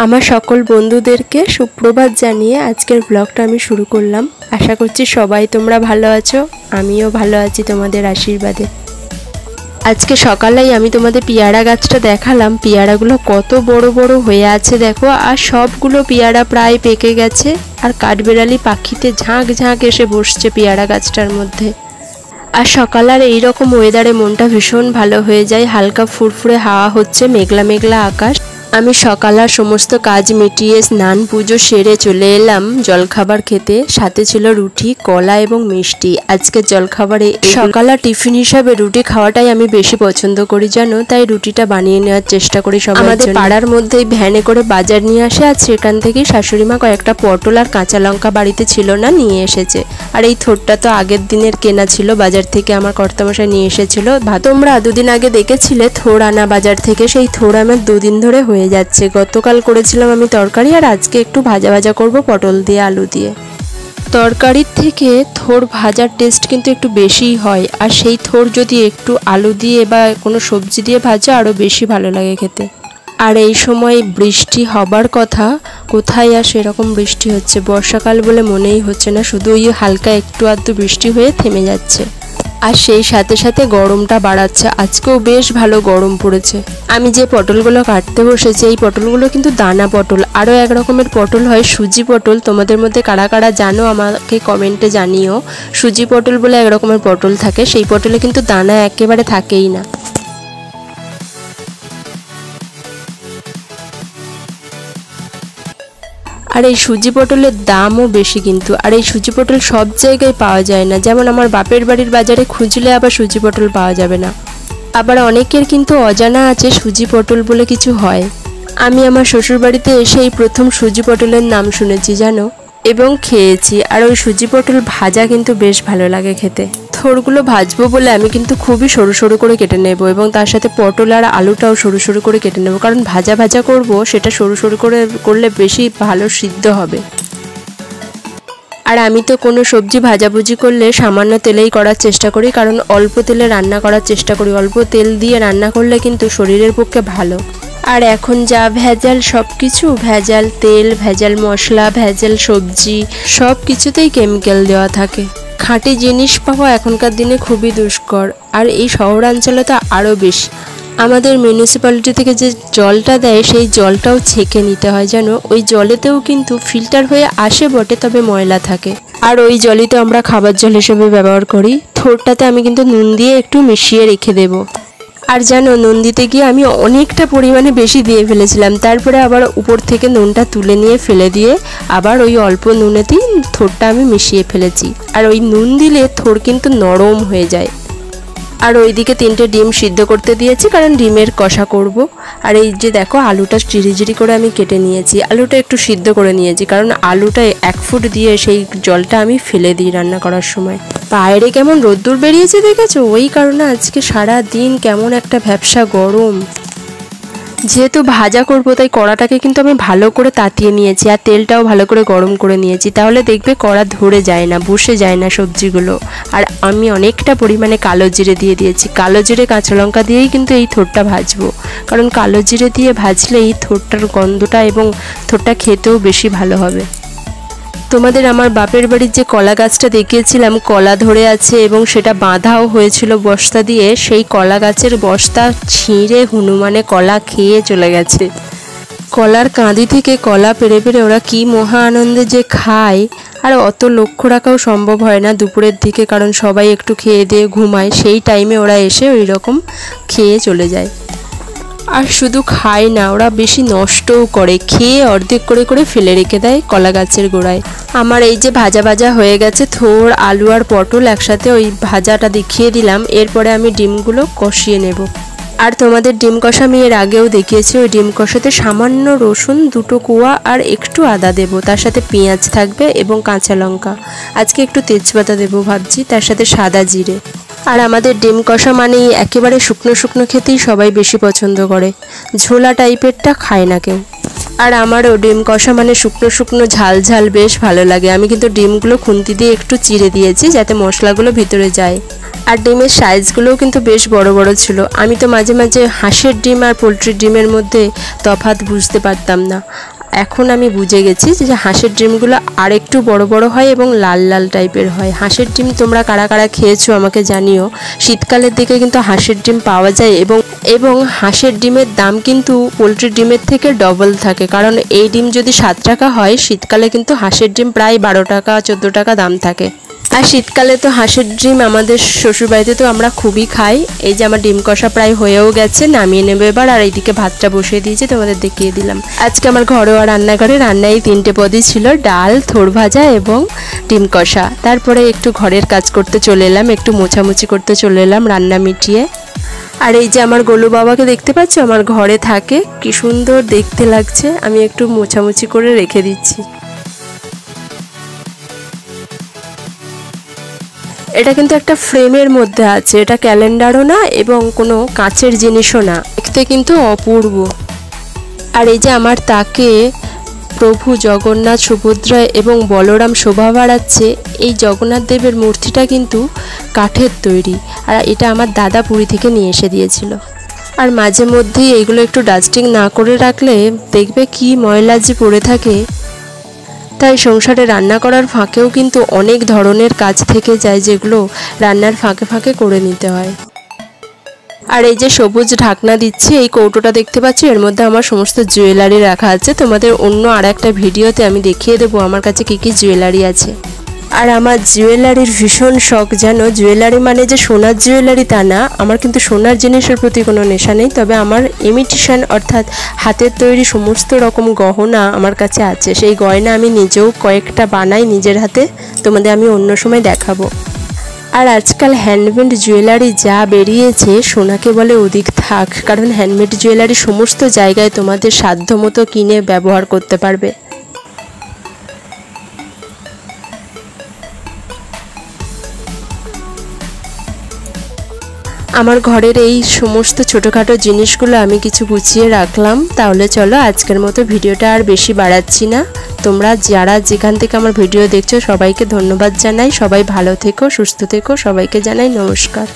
আমার সকল বন্ধুদেরকে সুপ্রভাত জানিয়ে আজকের ব্লগটা আমি শুরু করলাম। আশা করছি সবাই তোমরা ভালো আছো, আমিও ভালো আছি তোমাদের আশীর্বাদে। আজকে সকালেই আমি তোমাদের পেয়ারা গাছটা দেখালাম, পেয়ারাগুলো কত বড় বড় হয়ে আছে দেখো, আর সবগুলো পেয়ারা প্রায় পেকে গেছে। আর কাঠবেড়ালি পাখিতে ঝাঁক ঝাঁক এসে বসছে পেয়ারা গাছটার মধ্যে। আর সকালের এইরকম ওয়েদারে মনটা ভীষণ ভালো হয়ে যায়, হালকা ফুরফুরে হাওয়া হচ্ছে, মেঘলা মেঘলা আকাশ। আমি সকালের সমস্ত কাজ মিটিয়ে স্নান পুজো সেরে চলে এলাম জলখাবার খেতে। সাথে ছিল রুটি, কলা এবং মিষ্টি। আজকের জলখাবারে সকালের টিফিন হিসাবে রুটি খাওয়াটাই আমি বেশি পছন্দ করি জানো, তাই রুটিটা বানিয়ে নেওয়ার চেষ্টা করি সবার জন্য। আমাদের পাড়ার মধ্যেই ভ্যানে করে বাজার নিয়ে আসে, আর সেখান থেকেই শাশুড়িমা কয়েকটা পটল আর কাঁচা লঙ্কা বাড়িতে ছিল না, নিয়ে এসেছে। আর এই থোড়টা তো আগের দিনের কেনা ছিল, বাজার থেকে আমার কর্তামশাই নিয়ে এসেছিল। তোমরা দুদিন আগে দেখেছিলে থোড় আনা বাজার থেকে, সেই থোড় আমার দুদিন ধরে হয়ে যাচ্ছে। গতকাল করেছিলাম আমি তরকারি, আর আজকে একটু ভাজা ভাজা করব পটল দিয়ে আলু দিয়ে। তরকারির থেকে থোড় ভাজার টেস্ট কিন্তু একটু বেশিই হয়, আর সেই থোড় যদি একটু আলু দিয়ে বা কোনো সবজি দিয়ে ভাজা আরও বেশি ভালো লাগে খেতে। আর এই সময় বৃষ্টি হবার কথা, কোথায় আর সেরকম বৃষ্টি হচ্ছে? বর্ষাকাল বলে মনেই হচ্ছে না, শুধু ওই হালকা একটু আধটু বৃষ্টি হয়ে থেমে যাচ্ছে। আর সেই সাথে সাথে গরমটা বাড়াচ্ছে। আজকেও বেশ ভালো গরম পড়েছে। আমি যে পটলগুলো কাটতে বসেছি, এই পটলগুলো কিন্তু দানা পটল। আরও এক রকমের পটল হয় সুজি পটল, তোমাদের মধ্যে কারা কারা জানো আমাকে কমেন্টে জানিও। সুজি পটল বলে এক রকমের পটল থাকে, সেই পটলে কিন্তু দানা একেবারে থাকেই না। আর এই সুজি পটলের দামও বেশি কিন্তু, আর এই সুজি পটল সব জায়গায় পাওয়া যায় না। যেমন আমার বাপের বাড়ির বাজারে খুঁজলে আবার সুজি পটল পাওয়া যাবে না। আবার অনেকের কিন্তু অজানা আছে সুজি পটল বলে কিছু হয়। আমি আমার শ্বশুরবাড়িতে এসে এই প্রথম সুজি পটলের নাম শুনেছি জানো, এবং খেয়েছি। আর ওই সুজি পটল ভাজা কিন্তু বেশ ভালো লাগে খেতে। থোড়গুলো ভাজবো বলে আমি কিন্তু খুবই সরু সরু করে কেটে নেব, এবং তার সাথে পটল আর আলুটাও সরু সরু করে কেটে নেব, কারণ ভাজা ভাজা করব, সেটা সরু সরু করে করলে বেশি ভালো সিদ্ধ হবে। আর আমি তো কোনো সবজি ভাজাভুজি করলে সামান্য তেলেই করার চেষ্টা করি, কারণ অল্প তেলে রান্না করার চেষ্টা করি। অল্প তেল দিয়ে রান্না করলে কিন্তু শরীরের পক্ষে ভালো। আর এখন যা ভেজাল, সব কিছু ভেজাল, তেল, ভেজাল মশলা, ভেজাল সবজি, সব কিছুতেই কেমিক্যাল দেওয়া থাকে। খাঁটি জিনিস পাওয়া এখনকার দিনে খুবই দুষ্কর, আর এই শহরাঞ্চলে তো আরও বেশি। আমাদের মিউনিসিপ্যালিটি থেকে যে জলটা দেয়, সেই জলটাও ছেঁকে নিতে হয় জানো। ওই জলেতেও কিন্তু ফিল্টার হয়ে আসে বটে, তবে ময়লা থাকে। আর ওই জলই তো আমরা খাবার জল হিসেবে ব্যবহার করি। থোড়টাতে আমি কিন্তু নুন দিয়ে একটু মিশিয়ে রেখে দেবো। আর জানো, নুন দিতে গিয়ে আমি অনেকটা পরিমাণে বেশি দিয়ে ফেলেছিলাম, তারপরে আবার উপর থেকে নুনটা তুলে নিয়ে ফেলে দিয়ে আবার ওই অল্প নুনেতেই থোড়টা আমি মিশিয়ে ফেলেছি। আর ওই নুন দিলে থোড় কিন্তু নরম হয়ে যায়। আর ওইদিকে 3টে ডিম সিদ্ধ করতে দিয়েছি, কারণ ডিমের কষা করব। আর এই যে দেখো, আলুটা চিরিচিরি করে আমি কেটে নিয়েছি, আলুটা একটু সিদ্ধ করে নিয়েছি, কারণ আলুটা 1 ফুট দিয়ে সেই জলটা আমি ফেলে দিই রান্না করার সময়। বাইরে কেমন রোদ্দুর বেরিয়েছে দেখেছো, ওই কারণে আজকে সারা দিন কেমন একটা ভ্যাপসা গরম। যেহেতু ভাজা করবো, তাই কড়াটাকে কিন্তু আমি ভালো করে তাতিয়ে নিয়েছি, আর তেলটাও ভালো করে গরম করে নিয়েছি, তাহলে দেখবে কড়া ধরে যায় না, বসে যায় না সবজিগুলো। আর আমি অনেকটা পরিমাণে কালো জিরে দিয়ে দিয়েছি। কালো জিরে কাঁচা লঙ্কা দিয়েই কিন্তু এই থোড়টা ভাজবো, কারণ কালো জিরে দিয়ে ভাজলে এই থোড়টার গন্ধটা এবং থোড়টা খেতেও বেশি ভালো হবে। তোমাদের আমার বাপের বাড়ির যে কলা গাছটা দেখিয়েছিলাম, কলা ধরে আছে এবং সেটা বাঁধাও হয়েছিল বস্তা দিয়ে, সেই কলা গাছের বস্তা ছিঁড়ে হনুমানে কলা খেয়ে চলে গেছে। কলার কাঁদি থেকে কলা পেড়ে পেড়ে ওরা কি মহা আনন্দে যে খায়। আর অত লক্ষ্য রাখাও সম্ভব হয় না দুপুরের দিকে, কারণ সবাই একটু খেয়ে দিয়ে ঘুমায়, সেই টাইমে ওরা এসে ওই রকম খেয়ে চলে যায়। আর শুধু খায় না, ওরা বেশি নষ্টও করে, খেয়ে অর্ধেক করে করে ফেলে রেখে দেয় কলা গাছের গোড়ায়। আমার এই যে ভাজা ভাজা হয়ে গেছে, থোড়, আলু আর পটল একসাথে ওই ভাজাটা দেখিয়ে দিলাম। এরপরে আমি ডিমগুলো কষিয়ে নেব। আর তোমাদের ডিম কষা আমি এর আগেও দেখিয়েছি। ওই ডিম কষাতে সামান্য রসুন, 2টো কোয়া আর একটু আদা দেব, তার সাথে পেঁয়াজ থাকবে এবং কাঁচা লঙ্কা। আজকে একটু তেজপাতা দেবো ভাবছি, তার সাথে সাদা জিরে। আর আমাদের ডিম কষা মানেই একেবারে শুকনো শুকনো খেতেই সবাই বেশি পছন্দ করে, ঝোলা টাইপেরটা খায় না কেউ। আর আমারও ডিম কষা মানে শুকনো শুকনো ঝাল ঝাল বেশ ভালো লাগে। আমি কিন্তু ডিমগুলো খুন্তি দিয়ে একটু চিড়ে দিয়েছি, যাতে মশলাগুলো ভিতরে যায়। আর ডিমের সাইজগুলোও কিন্তু বেশ বড় বড় ছিল। আমি তো মাঝে মাঝে হাঁসের ডিম আর পোলট্রির ডিমের মধ্যে তফাৎ বুঝতে পারতাম না। এখন আমি বুঝে গেছি যে হাঁসের ডিমগুলো আরেকটু বড় বড় হয় এবং লাল লাল টাইপের হয়। হাঁসের ডিম তোমরা কারা কারা খেয়েছো আমাকে জানিও। শীতকালের দিকে কিন্তু হাঁসের ডিম পাওয়া যায় এবং হাঁসের ডিমের দাম কিন্তু পোলট্রির ডিমের থেকে ডবল থাকে, কারণ এই ডিম যদি 7 টাকা হয়, শীতকালে কিন্তু হাঁসের ডিম প্রায় 12 টাকা 14 টাকা দাম থাকে। আর শীতকালে তো হাঁসের ডিম আমাদের শ্বশুরবাড়িতে তো আমরা খুবই খাই। এই যে আমার ডিম কষা প্রায় হয়েও গেছে, নামিয়ে নেবে এবার। আর এইদিকে ভাতটা বসিয়ে দিয়েছি, তোমাদের দেখিয়ে দিলাম। আজকে আমার ঘরোয়া রান্নাঘরে রান্নায় 3টে পদই ছিল, ডাল, থোড় ভাজা এবং ডিম কষা। তারপরে একটু ঘরের কাজ করতে চলে এলাম, একটু মোছামুছি করতে চলে এলাম রান্না মিটিয়ে। আর এই যে আমার গোলু বাবাকে দেখতে পাচ্ছ, আমার ঘরে থাকে, কি সুন্দর দেখতে লাগছে। আমি একটু মোছামুছি করে রেখে দিচ্ছি। এটা কিন্তু একটা ফ্রেমের মধ্যে আছে, এটা ক্যালেন্ডারও না এবং কোনো কাঁচের জিনিসও না, দেখতে কিন্তু অপূর্ব। আর এই যে আমার তাকে প্রভু জগন্নাথ, সুভদ্রা এবং বলরাম শোভা বাড়াচ্ছে, এই জগন্নাথ দেবের মূর্তিটা কিন্তু কাঠের তৈরি। আর এটা আমার দাদা পুরী থেকে নিয়ে এসে দিয়েছিল। আর মাঝে মধ্যেই এইগুলো একটু ডাস্টিং না করে রাখলে দেখবে কি ময়লা যে পড়ে থাকে। তাই সংসারে রান্না করার ফাঁকেও কিন্তু অনেক ধরনের কাজ থেকে যায়, যেগুলো রান্নার ফাঁকে ফাঁকে করে নিতে হয়। আর এই যে সবুজ ঢাকনা দিচ্ছে, এই কৌটোটা দেখতে পাচ্ছ, এর মধ্যে আমার সমস্ত জুয়েলারি রাখা আছে। তোমাদের অন্য আর একটা ভিডিওতে আমি দেখিয়ে দেবো আমার কাছে কী কী জুয়েলারি আছে। আর আমার জুয়েলারির ভীষণ শখ, জানো। জুয়েলারি মানে যে সোনার জুয়েলারি তা না, আমার কিন্তু সোনার জিনিসের প্রতি কোনো নেশা নেই, তবে আমার ইমিটেশন অর্থাৎ হাতের তৈরি সমস্ত রকম গহনা আমার কাছে আছে। সেই গয়না আমি নিজেও কয়েকটা বানাই নিজের হাতে, তোমাদের আমি অন্য সময় দেখাবো। আর আজকাল হ্যান্ডমেড জুয়েলারি যা বেরিয়েছে, সোনাকে বলে অধিক থাক, কারণ হ্যান্ডমেড জুয়েলারি সমস্ত জায়গায় তোমাদের সাধ্যমতো কিনে ব্যবহার করতে পারবে। আমার ঘরের এই সমস্ত ছোটোখাটো জিনিসগুলো আমি কিছু গুছিয়ে রাখলাম। তাহলে চলো আজকের মতো ভিডিওটা আর বেশি বাড়াচ্ছি না। তোমরা যারা যেখান থেকে আমার ভিডিও দেখছো সবাইকে ধন্যবাদ জানাই। সবাই ভালো থেকো, সুস্থ থেকো, সবাইকে জানাই নমস্কার।